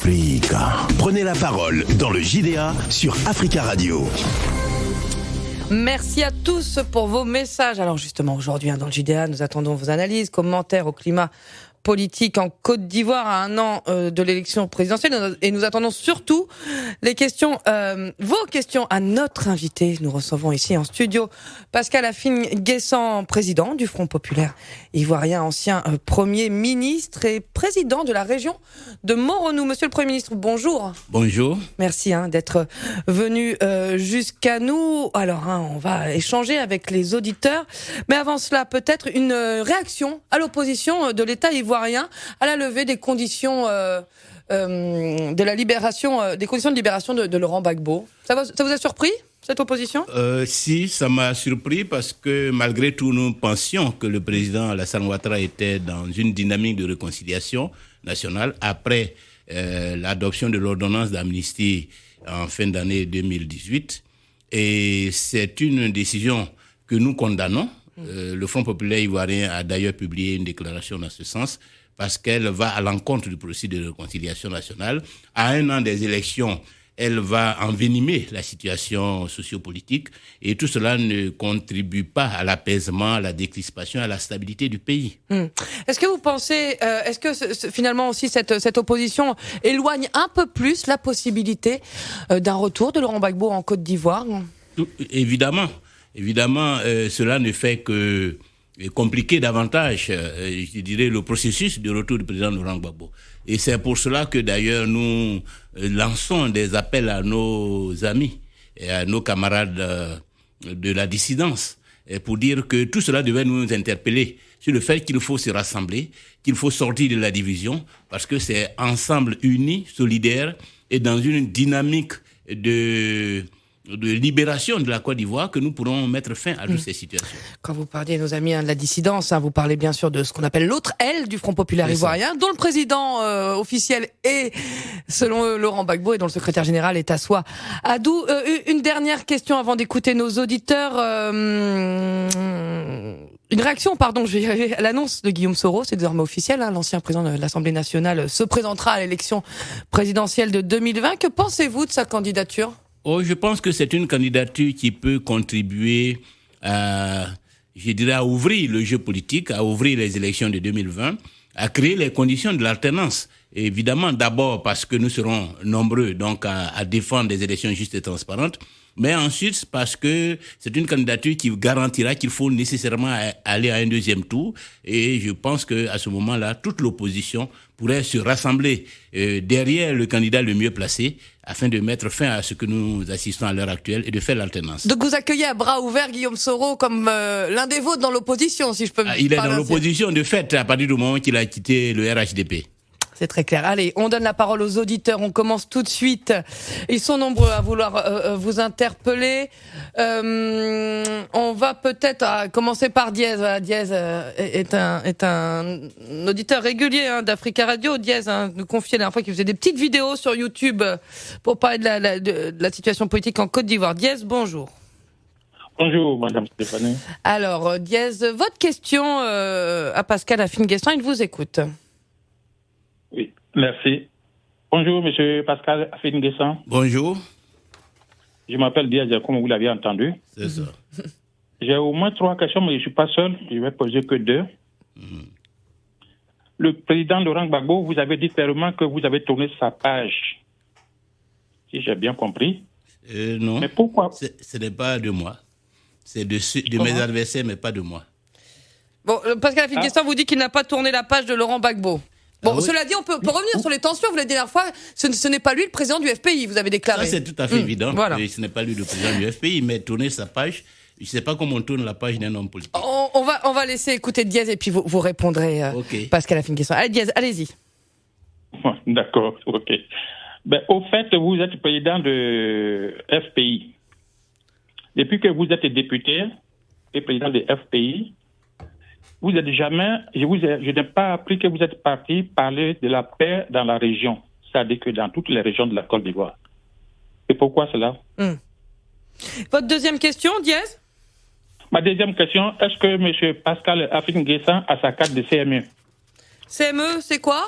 Africa. Prenez la parole dans le JDA sur Africa Radio. Merci à tous pour vos messages. Alors justement, aujourd'hui, dans le JDA, nous attendons vos analyses, commentaires au climat politique en Côte d'Ivoire à un an de l'élection présidentielle, et nous attendons surtout les questions, vos questions à notre invité. Nous recevons ici en studio Pascal Afine-Guessant, président du Front populaire ivoirien, ancien Premier ministre et président de la région de Moronou. Monsieur le Premier ministre, bonjour. Bonjour. Merci d'être venu jusqu'à nous. Alors, on va échanger avec les auditeurs, mais avant cela, peut-être une réaction à l'opposition de l'État ivoirien à la levée des conditions de la libération, des conditions de libération de Laurent Gbagbo. Ça vous a surpris, cette opposition ? Si, ça m'a surpris parce que malgré tout, nous pensions que le président Alassane Ouattara était dans une dynamique de réconciliation nationale après l'adoption de l'ordonnance d'amnistie en fin d'année 2018. Et c'est une décision que nous condamnons. Le Front populaire ivoirien a d'ailleurs publié une déclaration dans ce sens parce qu'elle va à l'encontre du processus de réconciliation nationale. À un an des élections, elle va envenimer la situation sociopolitique et tout cela ne contribue pas à l'apaisement, à la décrispation, à la stabilité du pays. Est-ce que vous pensez, est-ce que finalement aussi cette opposition éloigne un peu plus la possibilité d'un retour de Laurent Gbagbo en Côte d'Ivoire ? Évidemment, cela ne fait que compliquer davantage, je dirais, le processus de retour du président Laurent Gbagbo. Et c'est pour cela que d'ailleurs nous lançons des appels à nos amis et à nos camarades de la dissidence pour dire que tout cela devait nous interpeller sur le fait qu'il faut se rassembler, qu'il faut sortir de la division, parce que c'est ensemble unis, solidaires et dans une dynamique de libération de la Côte d'Ivoire que nous pourrons mettre fin à toutes ces situations. Quand vous parliez, nos amis, de la dissidence, vous parlez bien sûr de ce qu'on appelle l'autre aile du Front populaire ivoirien, dont le président officiel est, selon eux, Laurent Gbagbo, et dont le secrétaire général est Assoua Adou. Une dernière question avant d'écouter nos auditeurs. Une réaction, je vais y arriver, à l'annonce de Guillaume Soro, c'est désormais officiel, l'ancien président de l'Assemblée nationale se présentera à l'élection présidentielle de 2020. Que pensez-vous de sa candidature ? Je pense que c'est une candidature qui peut contribuer à ouvrir le jeu politique, à ouvrir les élections de 2020, à créer les conditions de l'alternance. Et évidemment, d'abord parce que nous serons nombreux donc à défendre des élections justes et transparentes, mais ensuite parce que c'est une candidature qui garantira qu'il faut nécessairement aller à un deuxième tour. Et je pense qu'à ce moment-là, toute l'opposition pourrait se rassembler derrière le candidat le mieux placé afin de mettre fin à ce que nous assistons à l'heure actuelle et de faire l'alternance. Donc vous accueillez à bras ouverts Guillaume Soro comme l'un des vôtres dans l'opposition, si je peux me permettre. Il est dans l'opposition de fait à partir du moment qu'il a quitté le RHDP. C'est très clair. Allez, on donne la parole aux auditeurs. On commence tout de suite. Ils sont nombreux à vouloir vous interpeller. On va peut-être commencer par Diez. Voilà, Diez est un auditeur régulier d'Africa Radio. Diez nous confiait la dernière fois qu'il faisait des petites vidéos sur YouTube pour parler de la situation politique en Côte d'Ivoire. Diez, bonjour. Bonjour, Madame Stéphanie. Alors, Diez, votre question à Pascal Afine-Guessant, il vous écoute. Oui, merci. Bonjour, Monsieur Pascal Afine-Guessant. Bonjour. Je m'appelle Diaz, comme vous l'avez entendu. C'est ça. J'ai au moins 3 questions, mais je ne suis pas seul. Je vais poser que 2. Le président Laurent Gbagbo, vous avez dit clairement que vous avez tourné sa page. Si j'ai bien compris. Non. Mais pourquoi ? Ce n'est pas de moi. C'est de mes adversaires, mais pas de moi. Bon, Pascal Afine-Guessant vous dit qu'il n'a pas tourné la page de Laurent Gbagbo. Bon, oui. Cela dit, on peut revenir sur les tensions. Vous l'avez dit la dernière fois, ce n'est pas lui le président du FPI, vous avez déclaré. Ça, c'est tout à fait évident. Voilà. Ce n'est pas lui le président du FPI, mais tourner sa page, je ne sais pas comment on tourne la page d'un homme politique. On va laisser écouter Diaz et puis vous répondrez, Pascal Afine-Guessant. Allez, Diaz, allez-y. D'accord, ok. Ben, au fait, vous êtes président de FPI. Depuis que vous êtes député et président de FPI, vous êtes jamais, je n'ai pas appris que vous êtes parti parler de la paix dans la région, c'est-à-dire que dans toutes les régions de la Côte d'Ivoire. Et pourquoi cela ? Votre deuxième question, Diaz ? Ma deuxième question, est-ce que M. Pascal Afine-Guessant a sa carte de CME ? CME, c'est quoi ?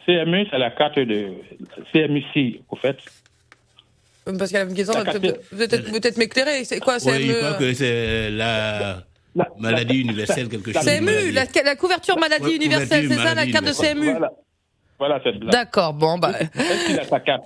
CMU, c'est la carte de CMU-C, au fait. Parce qu'à la question, peut-être m'éclairer. C'est quoi CMU? Oui, je crois que c'est la maladie universelle, quelque chose. CMU, la couverture maladie universelle, c'est ça la carte de CMU? Voilà, c'est là. D'accord, bon, bah. Il a sa carte.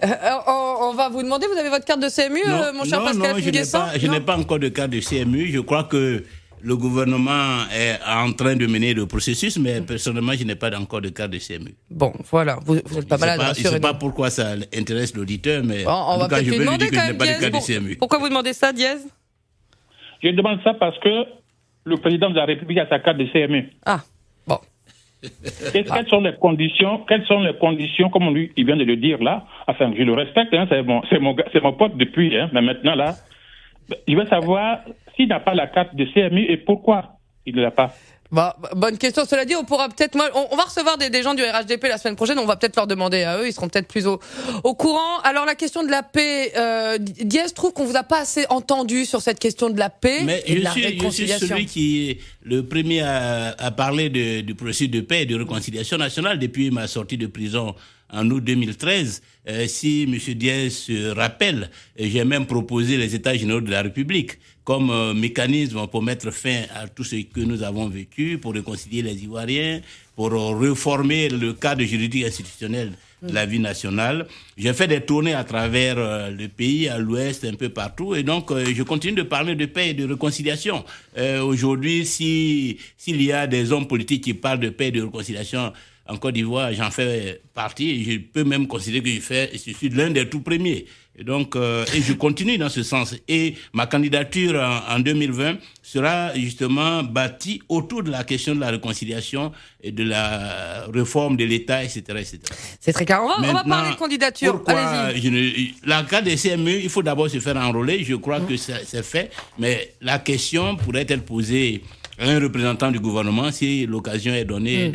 On va vous demander, vous avez votre carte de CMU, mon cher Pascal Affi-N'Guessan? Je n'ai pas encore de carte de CMU. Je crois que le gouvernement est en train de mener le processus, mais personnellement, je n'ai pas encore de carte de CMU. Bon, voilà, vous êtes pas malade, rassurez-nous. Je ne sais pas pourquoi ça intéresse l'auditeur, mais bon, on va peut-être lui demander quand même, Diez. Pourquoi vous demandez ça, Diez? Je demande ça parce que le président de la République a sa carte de CMU. Ah, bon. Et quelles sont les conditions, comme lui, il vient de le dire là, enfin, je le respecte, hein, c'est mon pote depuis, hein, mais maintenant là, il veut savoir s'il n'a pas la carte de CMU et pourquoi il ne l'a pas. Bah, bonne question. Cela dit, on pourra peut-être, on va recevoir des gens du RHDP la semaine prochaine. On va peut-être leur demander à eux. Ils seront peut-être plus au courant. Alors, la question de la paix, Diez trouve qu'on vous a pas assez entendu sur cette question de la paix et de la réconciliation. Je suis celui qui est le premier à parler du processus de paix et de réconciliation nationale depuis ma sortie de prison en août 2013. Si M. Diez se rappelle, j'ai même proposé les États généraux de la République comme mécanisme pour mettre fin à tout ce que nous avons vécu, pour réconcilier les Ivoiriens, pour réformer le cadre juridique institutionnel de la vie nationale. J'ai fait des tournées à travers le pays, à l'ouest, un peu partout, et donc je continue de parler de paix et de réconciliation. Aujourd'hui, s'il y a des hommes politiques qui parlent de paix et de réconciliation en Côte d'Ivoire, j'en fais partie, et je peux même considérer que je suis l'un des tout premiers. Et donc, et je continue dans ce sens. Et ma candidature en 2020 sera justement bâtie autour de la question de la réconciliation et de la réforme de l'État, etc., etc. C'est très clair. On va parler de candidature. Allez-y. La carte des CMU, il faut d'abord se faire enrôler. Je crois que c'est fait. Mais la question pourrait être posée à un représentant du gouvernement si l'occasion est donnée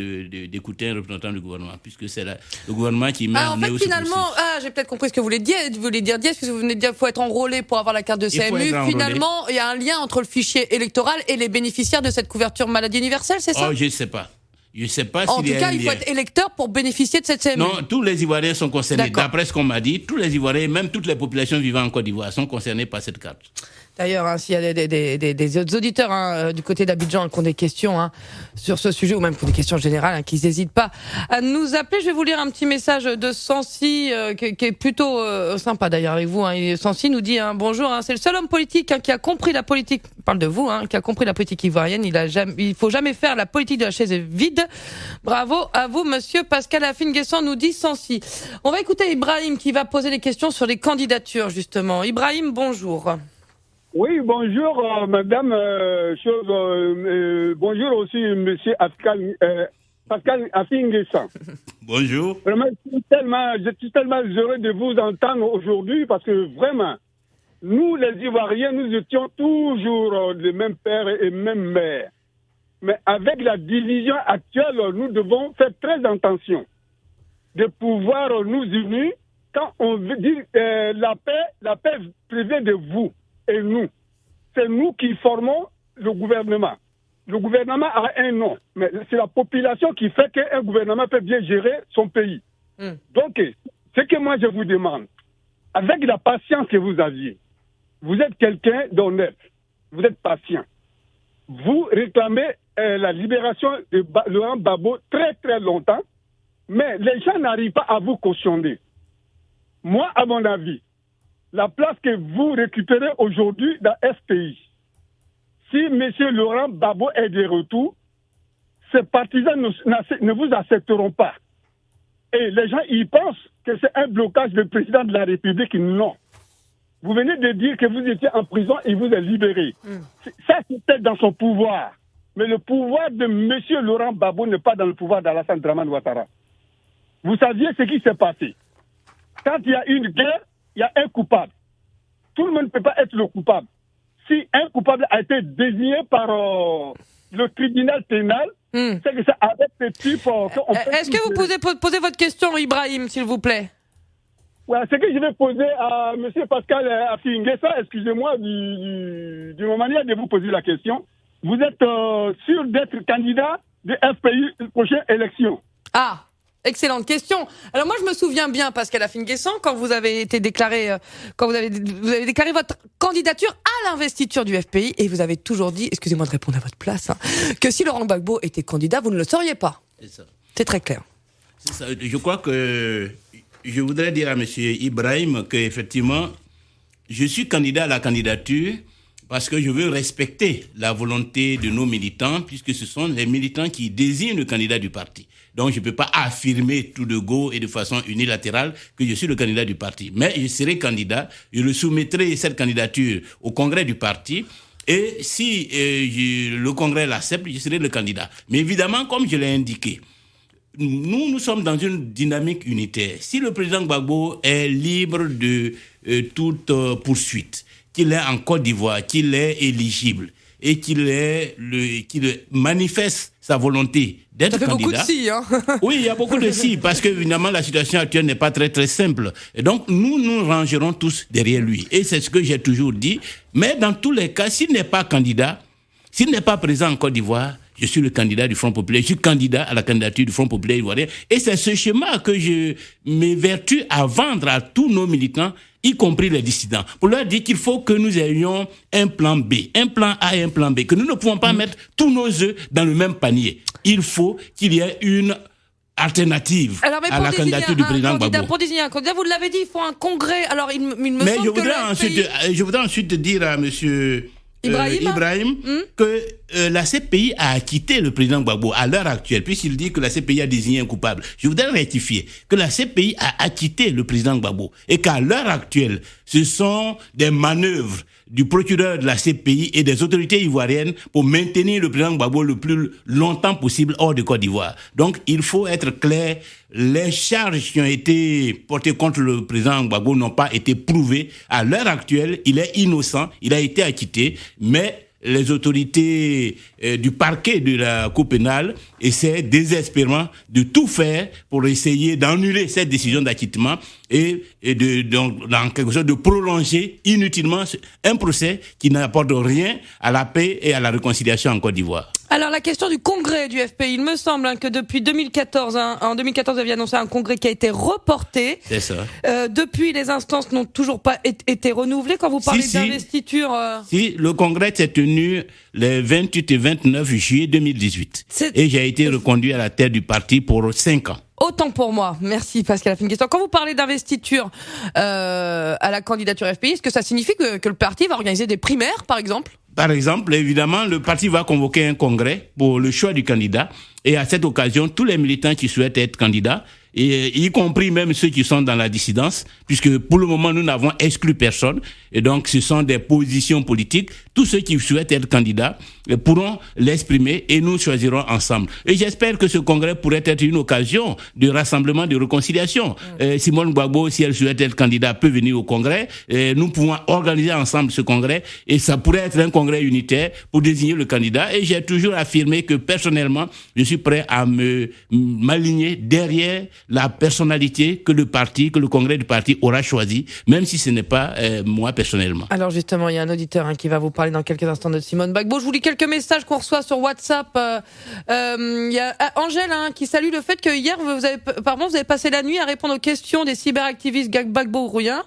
d'écouter un représentant du gouvernement, puisque c'est le gouvernement qui met en œuvre ce processus. J'ai peut-être compris ce que vous voulez dire, Diez, puisque vous venez de dire qu'il faut être enrôlé pour avoir la carte de CMU. Finalement, il y a un lien entre le fichier électoral et les bénéficiaires de cette couverture maladie universelle, c'est ça? Oh, je ne sais pas. Je sais pas en tout cas, il faut être électeur pour bénéficier de cette CMU. Non, tous les Ivoiriens sont concernés. D'après ce qu'on m'a dit, tous les Ivoiriens, même toutes les populations vivant en Côte d'Ivoire, sont concernés par cette carte. D'ailleurs, s'il y a des auditeurs du côté d'Abidjan qui ont des questions sur ce sujet, ou même qui ont des questions générales, qui n'hésitent pas à nous appeler. Je vais vous lire un petit message de Sancy, qui est plutôt sympa d'ailleurs avec vous. Sancy nous dit bonjour, c'est le seul homme politique qui a compris la politique, parle de vous, qui a compris la politique ivoirienne. Il faut jamais faire la politique de la chaise vide. Bravo à vous, monsieur Pascal Affi-N'Guessan, nous dit Sancy. On va écouter Ibrahim qui va poser des questions sur les candidatures, justement. Ibrahim, bonjour. Oui, bonjour, madame. Bonjour aussi, monsieur Pascal Affi-N'Guessan. Bonjour. Vraiment, je suis tellement heureux de vous entendre aujourd'hui parce que vraiment, nous, les Ivoiriens, nous étions toujours le même père et même mère. Mais avec la division actuelle, nous devons faire très attention de pouvoir nous unir quand on veut dire la paix provient de vous. Et nous, c'est nous qui formons le gouvernement. Le gouvernement a un nom, mais c'est la population qui fait qu'un gouvernement peut bien gérer son pays. Donc, ce que moi je vous demande, avec la patience que vous aviez, vous êtes quelqu'un d'honnête, vous êtes patient. Vous réclamez la libération de Laurent Gbagbo très très longtemps, mais les gens n'arrivent pas à vous cautionner. Moi, à mon avis, la place que vous récupérez aujourd'hui dans FPI, si M. Laurent Gbagbo est de retour, ces partisans ne vous accepteront pas. Et les gens, ils pensent que c'est un blocage du président de la République. Non. Vous venez de dire que vous étiez en prison et vous êtes libéré. Ça, c'est peut-être dans son pouvoir. Mais le pouvoir de M. Laurent Gbagbo n'est pas dans le pouvoir d'Alassane Dramane Ouattara. Vous saviez ce qui s'est passé. Quand il y a une guerre, il y a un coupable. Tout le monde ne peut pas être le coupable. Si un coupable a été désigné par le tribunal pénal, c'est que c'est avec ce type... Est-ce que vous poser votre question, Ibrahim, s'il vous plaît? Ouais, ce que je vais poser à M. Pascal Affi-N'Guessan, excusez-moi de ma manière de vous poser la question. Vous êtes sûr d'être candidat de FPI aux prochaines élections? Ah, Excellente question. Alors moi je me souviens bien, Pascal Afine-Guessant, quand vous avez été déclaré, vous avez déclaré votre candidature à l'investiture du FPI, et vous avez toujours dit, excusez-moi de répondre à votre place, que si Laurent Gbagbo était candidat, vous ne le sauriez pas. C'est ça. C'est très clair. C'est ça. Je crois que je voudrais dire à M. Ibrahim qu'effectivement, je suis candidat à la candidature parce que je veux respecter la volonté de nos militants, puisque ce sont les militants qui désignent le candidat du parti. Donc, je ne peux pas affirmer tout de go et de façon unilatérale que je suis le candidat du parti. Mais je serai candidat, je le soumettrai cette candidature au congrès du parti. Et si le congrès l'accepte, je serai le candidat. Mais évidemment, comme je l'ai indiqué, nous sommes dans une dynamique unitaire. Si le président Gbagbo est libre de toute poursuite, qu'il est en Côte d'Ivoire, qu'il est éligible et qu'il manifeste sa volonté d'être candidat. Ça fait beaucoup de si, hein. Oui, il y a beaucoup de si, parce que évidemment la situation actuelle n'est pas très très simple. Et donc nous rangerons tous derrière lui. Et c'est ce que j'ai toujours dit. Mais dans tous les cas, s'il n'est pas candidat, s'il n'est pas présent en Côte d'Ivoire, je suis le candidat du Front populaire, je suis candidat à la candidature du Front populaire ivoirien. Et c'est ce schéma que je m'évertue à vendre à tous nos militants, y compris les dissidents, pour leur dire qu'il faut que nous ayons un plan B, un plan A et un plan B, que nous ne pouvons pas mettre tous nos œufs dans le même panier. Il faut qu'il y ait une alternative à la candidature du président Gbagbo. Pour désigner un candidat, vous l'avez dit, il faut un congrès. Alors, il me Mais semble je voudrais ensuite dire à monsieur Ibrahim que la CPI a acquitté le président Gbagbo à l'heure actuelle, puisqu'il dit que la CPI a désigné un coupable. Je voudrais rectifier que la CPI a acquitté le président Gbagbo et qu'à l'heure actuelle, ce sont des manœuvres du procureur de la CPI et des autorités ivoiriennes pour maintenir le président Gbagbo le plus longtemps possible hors de Côte d'Ivoire. Donc, il faut être clair, les charges qui ont été portées contre le président Gbagbo n'ont pas été prouvées. À l'heure actuelle, il est innocent, il a été acquitté, mais les autorités du parquet de la Cour pénale essaient désespérément de tout faire pour essayer d'annuler cette décision d'acquittement et en quelque sorte de prolonger inutilement un procès qui n'apporte rien à la paix et à la réconciliation en Côte d'Ivoire. Alors la question du congrès du FPI, il me semble que depuis 2014, en 2014 vous aviez annoncé un congrès qui a été reporté. C'est ça. Depuis, les instances n'ont toujours pas été renouvelées. Quand vous parlez d'investiture... Si, le congrès s'est tenu les 28 et 29 juillet 2018. Et j'ai été reconduit à la tête du parti pour 5 ans. Autant pour moi. Merci Pascal Afine-Guessant. Quand vous parlez d'investiture à la candidature FPI, est-ce que ça signifie que le parti va organiser des primaires, par exemple ? Par exemple, évidemment, le parti va convoquer un congrès pour le choix du candidat. Et à cette occasion, tous les militants qui souhaitent être candidats, et y compris même ceux qui sont dans la dissidence, puisque pour le moment, nous n'avons exclu personne. Et donc, ce sont des positions politiques. Tous ceux qui souhaitent être candidats pourront l'exprimer et nous choisirons ensemble. Et j'espère que ce congrès pourrait être une occasion de rassemblement, de réconciliation. Simone Gbagbo, si elle souhaite être candidate, peut venir au congrès. Nous pouvons organiser ensemble ce congrès et ça pourrait être un congrès unitaire pour désigner le candidat. Et j'ai toujours affirmé que personnellement, je suis prêt à m'aligner derrière la personnalité que le parti, que le congrès du parti aura choisi, même si ce n'est pas moi personnellement. Alors justement, il y a un auditeur qui va vous parler dans quelques instants de Simone Gbagbo. Je vous lis quelques messages qu'on reçoit sur WhatsApp. Il y a Angèle qui salue le fait que hier, vous avez passé la nuit à répondre aux questions des cyberactivistes Gbagbo-Rouyen.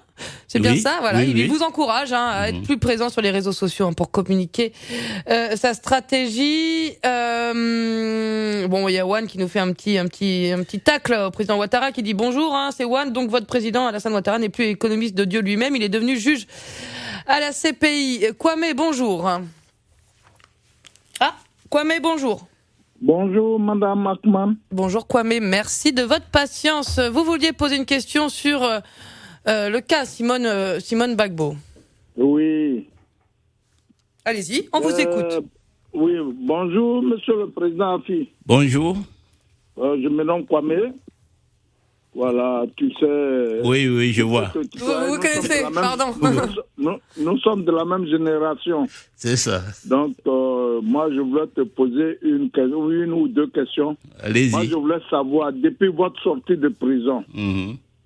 C'est bien ça, voilà. Il vous encourage à être plus présent sur les réseaux sociaux pour communiquer sa stratégie. Bon, il y a Juan qui nous fait un petit tacle au président Ouattara qui dit bonjour, c'est Juan, donc votre président Alassane Ouattara n'est plus économiste de Dieu lui-même, il est devenu juge à la CPI. Kwame, bonjour. Kwame, bonjour. Bonjour, Madame Akman. Bonjour Kwame, merci de votre patience. Vous vouliez poser une question sur le cas Simone Gbagbo. Oui. Allez-y, on vous écoute. Oui, bonjour, Monsieur le Président Afi. Bonjour. Je me nomme Kwame. Voilà, tu sais... Oui, je vois. Vous connaissez, pardon. Nous sommes de la même génération. C'est ça. Donc, moi, je voulais te poser une ou deux questions. Allez-y. Moi, je voulais savoir, depuis votre sortie de prison,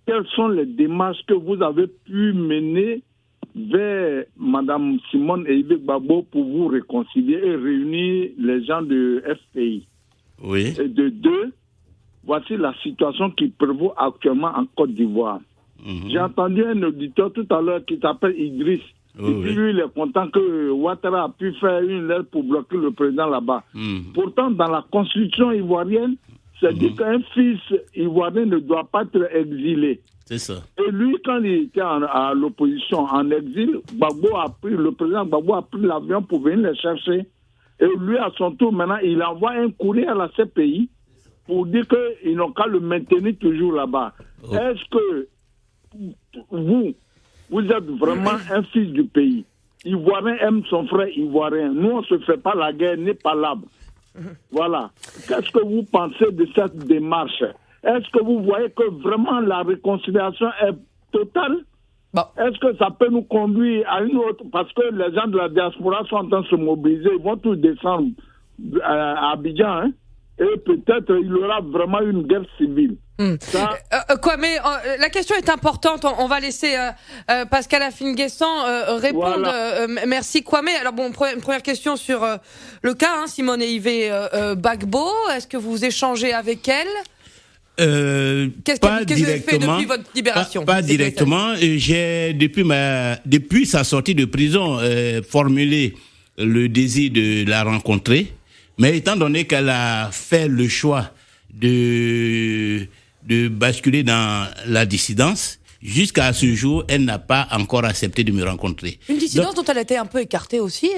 quelles sont les démarches que vous avez pu mener vers Mme Simone et Ibe Gbagbo pour vous réconcilier et réunir les gens de FPI. Oui. Et de deux, voici la situation qui prévaut actuellement en Côte d'Ivoire. J'ai entendu un auditeur tout à l'heure qui s'appelle Idriss. Lui, il est content que Ouattara a pu faire une lettre pour bloquer le président là-bas. Pourtant, dans la constitution ivoirienne, c'est dit qu'un fils ivoirien ne doit pas être exilé. C'est ça. Et lui, quand il était à l'opposition, en exil, le président Gbagbo a pris l'avion pour venir le chercher. Et lui, à son tour, maintenant, il envoie un courrier à la CPI pour dire qu'ils n'ont qu'à le maintenir toujours là-bas. Est-ce que vous êtes vraiment un fils du pays? Ivoirien aime son frère ivoirien. Nous, on ne se fait pas la guerre, ni pas l'arbre. Voilà. Qu'est-ce que vous pensez de cette démarche? Est-ce que vous voyez que vraiment la réconciliation est totale? Bon. Est-ce que ça peut nous conduire à une autre? Parce que les gens de la diaspora sont en train de se mobiliser, ils vont tous descendre à Abidjan, hein? Et peut-être il y aura vraiment une guerre civile. Kwame, la question est importante. On va laisser Pascal Afine-Guessant répondre. Voilà. Merci Kwame. Alors bon, une première question sur le cas, Simone Yves Gbagbo. Est-ce que vous échangez avec elle? Qu'est-ce que vous avez fait depuis votre libération? Pas directement. J'ai depuis sa sortie de prison formulé le désir de la rencontrer, mais étant donné qu'elle a fait le choix de basculer dans la dissidence, jusqu'à ce jour, elle n'a pas encore accepté de me rencontrer. Une dissidence dont elle a été un peu écartée aussi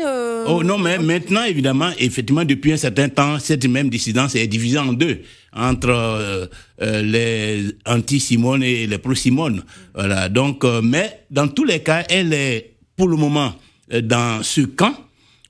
Oh non, mais maintenant, évidemment, effectivement, depuis un certain temps, cette même dissidence est divisée en deux, entre les anti-Simone et les pro-Simone. Voilà. Donc, mais dans tous les cas, elle est pour le moment dans ce camp,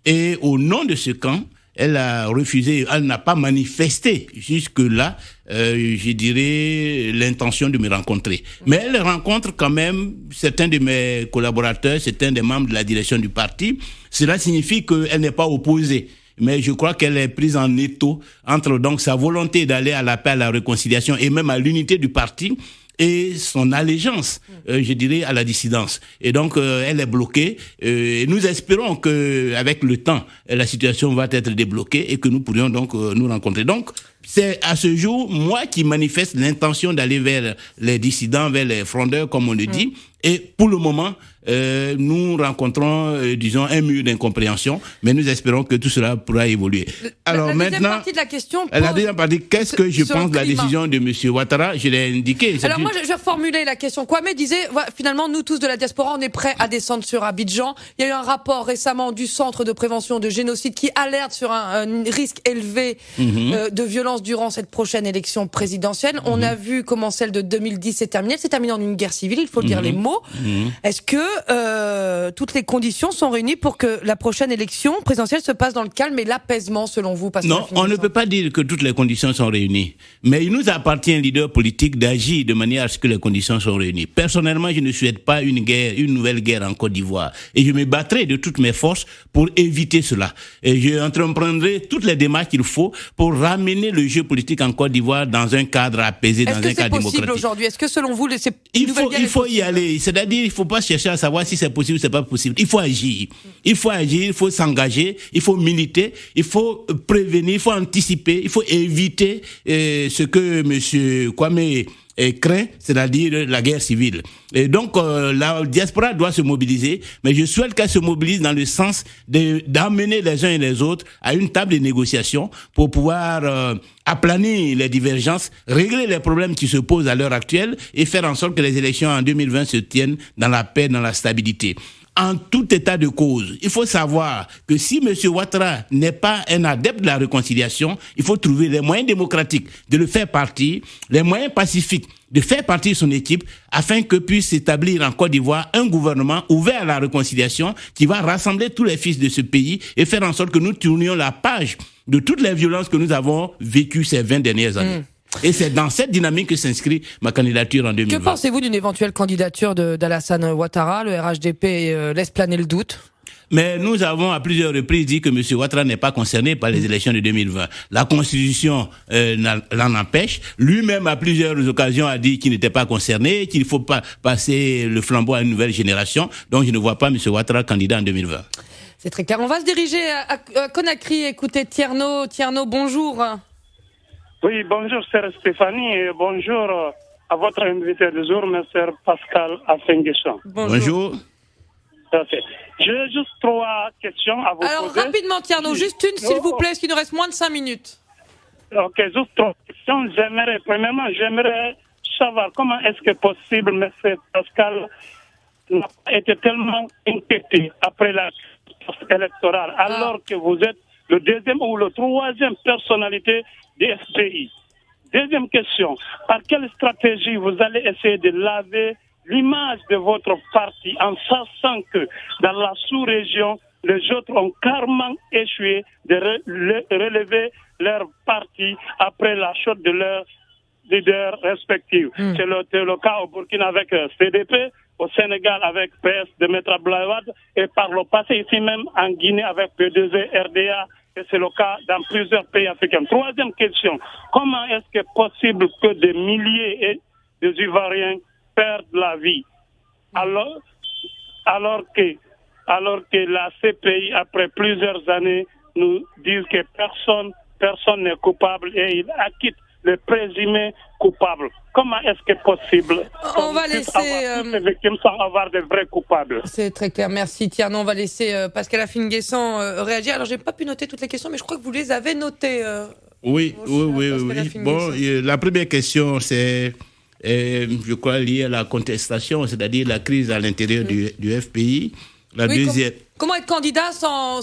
et au nom de ce camp, elle a refusé, elle n'a pas manifesté jusque-là, je dirais, l'intention de me rencontrer. Mais elle rencontre quand même certains de mes collaborateurs, certains des membres de la direction du parti. Cela signifie qu'elle n'est pas opposée. Mais je crois qu'elle est prise en étau entre donc sa volonté d'aller à la paix, à la réconciliation et même à l'unité du parti, et son allégeance, je dirais, à la dissidence. Et donc, elle est bloquée. Et nous espérons que, avec le temps, la situation va être débloquée et que nous pourrions donc nous rencontrer. Donc, c'est à ce jour, moi qui manifeste l'intention d'aller vers les dissidents, vers les frondeurs, comme on le dit. Et pour le moment, nous rencontrons, disons, un mur d'incompréhension, mais nous espérons que tout cela pourra évoluer. Alors la maintenant, partie de la question la deuxième partie, qu'est-ce que je pense de la décision de M. Ouattara? Je l'ai indiqué. Alors moi, je vais reformuler la question. Kwame disait, finalement, nous tous de la diaspora, on est prêts à descendre sur Abidjan. Il y a eu un rapport récemment du Centre de prévention de génocide qui alerte sur un risque élevé de violence durant cette prochaine élection présidentielle. On a vu comment celle de 2010 s'est terminée. Elle s'est terminée en une guerre civile, il faut dire les mots. Est-ce que toutes les conditions sont réunies pour que la prochaine élection présidentielle se passe dans le calme et l'apaisement, selon vous? Non, on ne peut pas dire que toutes les conditions sont réunies. Mais il nous appartient, leader politique, d'agir de manière à ce que les conditions soient réunies. Personnellement, je ne souhaite pas une nouvelle guerre en Côte d'Ivoire. Et je me battrai de toutes mes forces pour éviter cela. Et je entreprendrai toutes les démarches qu'il faut pour ramener le jeu politique en Côte d'Ivoire dans un cadre apaisé, dans un cadre démocratique. Est-ce que c'est possible aujourd'hui? Est-ce que selon vous, il faut y aller. C'est-à-dire, il ne faut pas chercher à savoir si c'est possible ou c'est pas possible. Il faut agir. Il faut s'engager, il faut militer, il faut prévenir, il faut anticiper, il faut éviter ce que M. Kwame craint, c'est-à-dire la guerre civile. Et donc, la diaspora doit se mobiliser, mais je souhaite qu'elle se mobilise dans le sens d'amener les uns et les autres à une table de négociation pour pouvoir aplanir les divergences, régler les problèmes qui se posent à l'heure actuelle et faire en sorte que les élections en 2020 se tiennent dans la paix, dans la stabilité. En tout état de cause, il faut savoir que si M. Ouattara n'est pas un adepte de la réconciliation, il faut trouver les moyens démocratiques de le faire partir, les moyens pacifiques de faire partir son équipe afin que puisse s'établir en Côte d'Ivoire un gouvernement ouvert à la réconciliation qui va rassembler tous les fils de ce pays et faire en sorte que nous tournions la page de toutes les violences que nous avons vécues ces 20 dernières années. Et c'est dans cette dynamique que s'inscrit ma candidature en 2020. Que pensez-vous d'une éventuelle candidature d'Alassane Ouattara? Le RHDP laisse planer le doute. Mais nous avons à plusieurs reprises dit que M. Ouattara n'est pas concerné par les élections de 2020. La Constitution l'en empêche. Lui-même, à plusieurs occasions, a dit qu'il n'était pas concerné, qu'il ne faut pas passer le flambeau à une nouvelle génération. Donc je ne vois pas M. Ouattara candidat en 2020. C'est très clair. On va se diriger à Conakry. Écoutez, Tierno, bonjour. Oui, bonjour, sœur Stéphanie, et bonjour à votre invité du jour, monsieur Pascal Afenguesson. Bonjour. J'ai juste 3 questions à vous poser. Alors, rapidement, Tierno, juste une, s'il vous plaît, parce qu'il nous reste moins de 5 minutes. Ok, juste 3 questions. Premièrement, j'aimerais savoir comment est-ce que possible, monsieur Pascal n'a pas été tellement inquiété après la électorale, alors que vous êtes le deuxième ou le troisième personnalité des FPI. Deuxième question, par quelle stratégie vous allez essayer de laver l'image de votre parti en sachant que dans la sous-région, les autres ont carrément échoué de relever leur parti après la chute de leurs leaders respectifs. C'est le cas au Burkina avec CDP, au Sénégal avec PS de Maître Abdoulaye Wade et par le passé ici même en Guinée avec P2E, RDA, et c'est le cas dans plusieurs pays africains. Troisième question, comment est-ce que possible que des milliers de Ivoiriens perdent la vie alors que la CPI, après plusieurs années, nous disent que personne n'est coupable et il acquitte les présumés coupables. Comment est-ce que possible on va laisser avoir toutes ces victimes sans avoir de vrais coupables? C'est très clair, merci Tierno. On va laisser Pascal Afenguesson réagir. Alors, j'ai pas pu noter toutes les questions, mais je crois que vous les avez notées. Oui. Bon, la première question, c'est, je crois, liée à la contestation, c'est-à-dire la crise à l'intérieur du FPI. La deuxième. Comment être candidat sans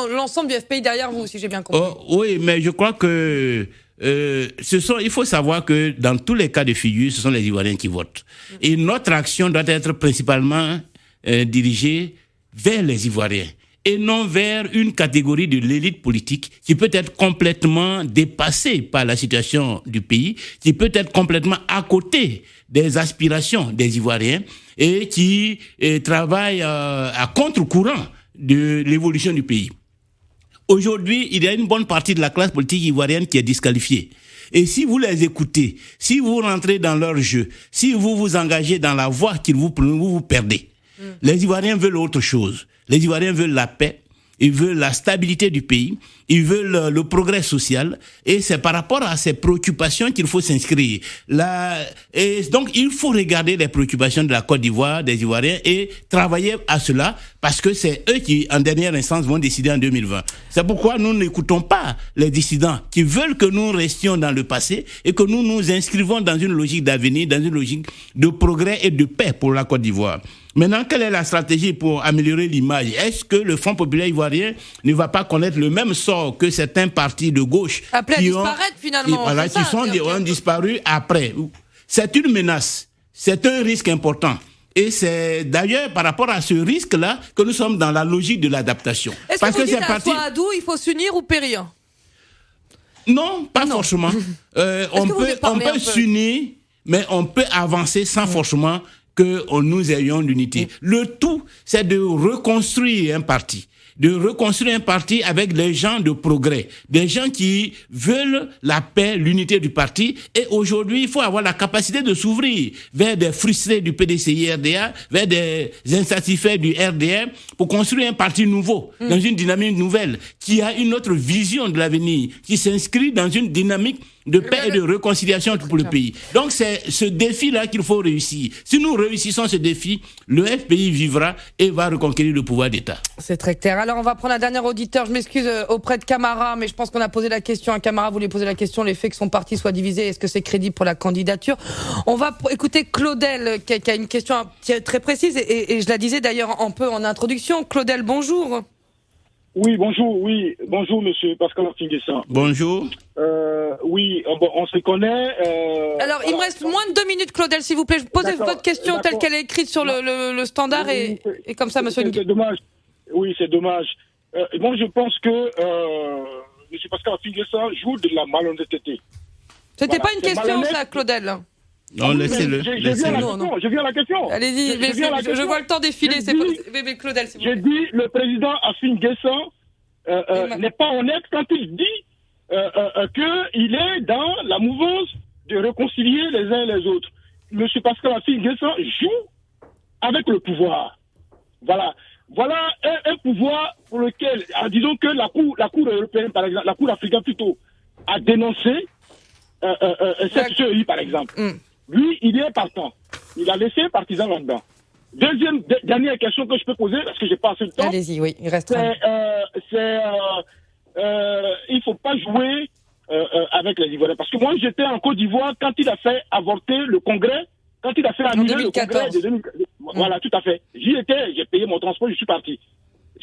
l'ensemble du FPI derrière vous, si j'ai bien compris? Oui, mais je crois que il faut savoir que dans tous les cas de figure, ce sont les Ivoiriens qui votent. Et notre action doit être principalement dirigée vers les Ivoiriens et non vers une catégorie de l'élite politique qui peut être complètement dépassée par la situation du pays, qui peut être complètement à côté des aspirations des Ivoiriens et qui travaille à contre-courant de l'évolution du pays. Aujourd'hui, il y a une bonne partie de la classe politique ivoirienne qui est disqualifiée. Et si vous les écoutez, si vous rentrez dans leur jeu, si vous vous engagez dans la voie qu'ils vous prennent, vous perdez. Les Ivoiriens veulent autre chose. Les Ivoiriens veulent la paix. Ils veulent la stabilité du pays, ils veulent le progrès social, et c'est par rapport à ces préoccupations qu'il faut s'inscrire. Et donc, il faut regarder les préoccupations de la Côte d'Ivoire, des Ivoiriens, et travailler à cela, parce que c'est eux qui, en dernière instance, vont décider en 2020. C'est pourquoi nous n'écoutons pas les dissidents qui veulent que nous restions dans le passé et que nous nous inscrivons dans une logique d'avenir, dans une logique de progrès et de paix pour la Côte d'Ivoire. Maintenant, quelle est la stratégie pour améliorer l'image? Est-ce que le Front populaire ivoirien ne va pas connaître le même sort que certains partis de gauche qui ont disparu après? C'est une menace, c'est un risque important. Et c'est d'ailleurs par rapport à ce risque-là que nous sommes dans la logique de l'adaptation. Est-ce que vous dites à Souadou, il faut s'unir ou périr? Non, pas forcément. On peut s'unir, mais on peut avancer sans forcément que nous ayons l'unité. Le tout, c'est de reconstruire un parti. De reconstruire un parti avec des gens de progrès, des gens qui veulent la paix, l'unité du parti. Et aujourd'hui, il faut avoir la capacité de s'ouvrir vers des frustrés du PDCI-RDA, vers des insatisfaits du RDM, pour construire un parti nouveau, dans une dynamique nouvelle, qui a une autre vision de l'avenir, qui s'inscrit dans une dynamique de paix et de réconciliation pour le pays. Donc c'est ce défi-là qu'il faut réussir. Si nous réussissons ce défi, le FPI vivra et va reconquérir le pouvoir d'État. C'est très clair. Alors on va prendre un dernier auditeur. Je m'excuse auprès de Camara, mais je pense qu'on a posé la question. À Camara, vous voulez poser la question, les faits que son parti soit divisé, est-ce que c'est crédible pour la candidature? On va écouter Claudel qui a une question très précise et je la disais d'ailleurs un peu en introduction. Claudel, bonjour. Oui, bonjour monsieur Pascal Afenguesson. Bonjour. Oui, bon, on se connaît. Alors, il me reste moins de 2 minutes, Claudel, s'il vous plaît. Posez votre question telle qu'elle est écrite sur le standard et comme ça, monsieur. C'est dommage. Oui, c'est dommage. Moi, je pense que monsieur Pascal Afenguesson joue de la malhonnêteté. C'était pas une question, ça, Claudel. Non, laissez-le. Je viens à la question. Allez-y, je vois le temps défiler. Bébé Claudel, s'il vous plaît. J'ai dit, le président Afenguesson n'est pas honnête quand il dit qu'il est dans la mouvance de réconcilier les uns et les autres. Monsieur Pascal Afenguesson joue avec le pouvoir. Voilà un pouvoir pour lequel, disons que la Cour européenne, par exemple, la Cour africaine plutôt, a dénoncé cette CEI, par exemple. Lui, il est partant. Il a laissé un partisan là-dedans. Dernière question que je peux poser, parce que j'ai pas assez de temps. Allez-y, oui, il reste. Il faut pas jouer avec les Ivoiriens. Parce que moi, j'étais en Côte d'Ivoire quand il a fait avorter le Congrès, quand il a fait annuler le Congrès de 2014. Voilà, tout à fait. J'y étais, j'ai payé mon transport, je suis parti.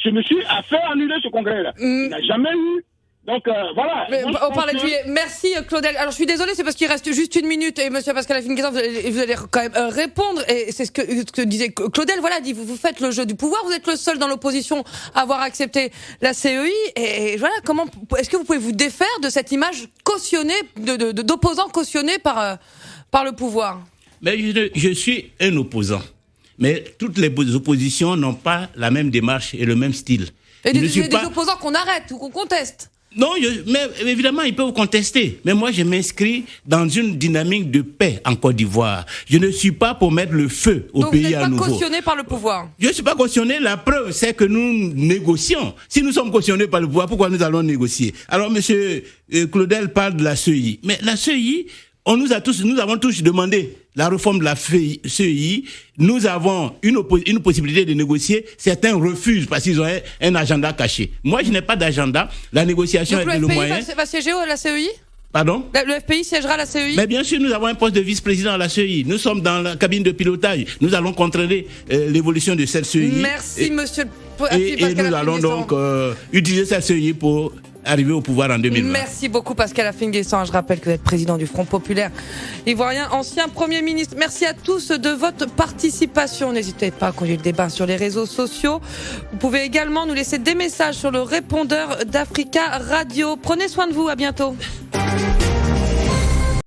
Je me suis fait annuler ce Congrès-là. Il n'a jamais eu. Donc voilà. On parlait de juillet. Merci Claudel. Alors je suis désolée, c'est parce qu'il reste juste 1 minute et Monsieur Pascal Afinghan, vous allez quand même répondre. Et c'est ce que disait Claudel. Voilà, dit vous faites le jeu du pouvoir. Vous êtes le seul dans l'opposition à avoir accepté la CEI. Et voilà, comment est-ce que vous pouvez vous défaire de cette image cautionnée d'opposants cautionnés par le pouvoir? Mais je suis un opposant. Mais toutes les oppositions n'ont pas la même démarche et le même style. Et des opposants qu'on arrête ou qu'on conteste. Non, mais évidemment, ils peuvent contester. Mais moi, je m'inscris dans une dynamique de paix en Côte d'Ivoire. Je ne suis pas pour mettre le feu au pays à nouveau. Donc, vous n'êtes pas cautionné par le pouvoir? Je ne suis pas cautionné. La preuve, c'est que nous négocions. Si nous sommes cautionnés par le pouvoir, pourquoi nous allons négocier? Alors, monsieur Claudel parle de la CEI. Mais la CEI, nous avons tous demandé la réforme de la CEI. Nous avons une possibilité de négocier. Certains refusent parce qu'ils ont un agenda caché. Moi, je n'ai pas d'agenda. La négociation est le moyen. Le FPI va siéger à la CEI? Pardon? Le FPI siégera à la CEI? Mais bien sûr, nous avons un poste de vice-président à la CEI. Nous sommes dans la cabine de pilotage. Nous allons contrôler l'évolution de cette CEI. Merci, monsieur et nous allons donc utiliser cette CEI pour arriver au pouvoir en 2020. Merci beaucoup Pascal Afinghan. Je rappelle que vous êtes président du Front Populaire Ivoirien, ancien Premier ministre. Merci à tous de votre participation. N'hésitez pas à conduire le débat sur les réseaux sociaux. Vous pouvez également nous laisser des messages sur le répondeur d'Africa Radio. Prenez soin de vous, à bientôt.